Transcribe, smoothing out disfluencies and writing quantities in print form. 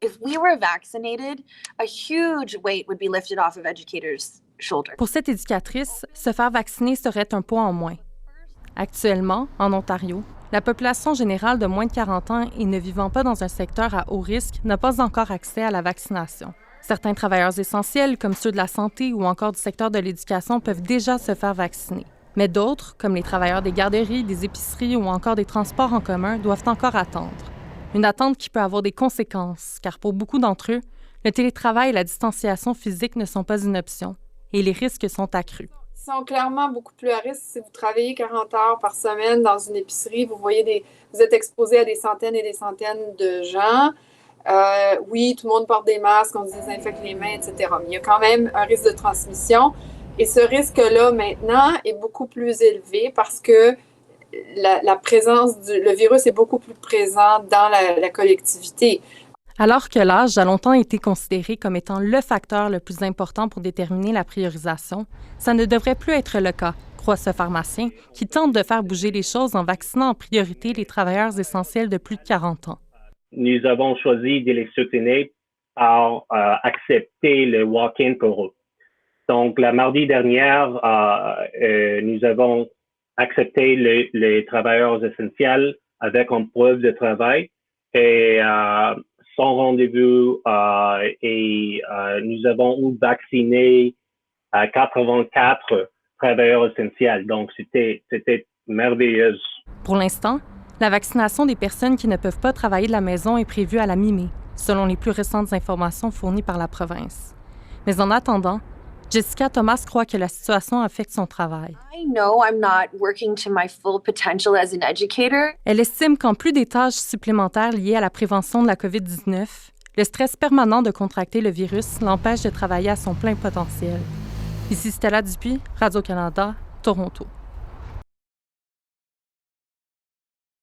If we were vaccinated, a huge weight would be lifted off of educators' shoulders. Pour cette éducatrice, se faire vacciner serait un poids en moins. Actuellement, en Ontario, la population générale de moins de 40 ans et ne vivant pas dans un secteur à haut risque n'a pas encore accès à la vaccination. Certains travailleurs essentiels, comme ceux de la santé ou encore du secteur de l'éducation, peuvent déjà se faire vacciner. Mais d'autres, comme les travailleurs des garderies, des épiceries ou encore des transports en commun, doivent encore attendre. Une attente qui peut avoir des conséquences, car pour beaucoup d'entre eux, le télétravail et la distanciation physique ne sont pas une option, et les risques sont accrus. Ils sont clairement beaucoup plus à risque si vous travaillez 40 heures par semaine dans une épicerie. Vous êtes exposé à des centaines et des centaines de gens. Oui, tout le monde porte des masques, on se désinfecte les mains, etc. Mais il y a quand même un risque de transmission. Et ce risque-là, maintenant, est beaucoup plus élevé parce que la présence le virus est beaucoup plus présent dans la collectivité. Alors que l'âge a longtemps été considéré comme étant le facteur le plus important pour déterminer la priorisation, ça ne devrait plus être le cas, croit ce pharmacien, qui tente de faire bouger les choses en vaccinant en priorité les travailleurs essentiels de plus de 40 ans. Nous avons choisi de les soutenir par accepter le walk-in pour eux. Donc, la mardi dernière, nous avons accepté les travailleurs essentiels avec une preuve de travail et sans rendez-vous et nous avons vacciné 84 travailleurs essentiels. Donc, c'était merveilleux. Pour l'instant, la vaccination des personnes qui ne peuvent pas travailler de la maison est prévue à la mi-mai, selon les plus récentes informations fournies par la province. Mais en attendant, Jessica Thomas croit que la situation affecte son travail. I know I'm not working to my full potential as an educator. Elle estime qu'en plus des tâches supplémentaires liées à la prévention de la COVID-19, le stress permanent de contracter le virus l'empêche de travailler à son plein potentiel. Ici Stella Dupuis, Radio-Canada, Toronto.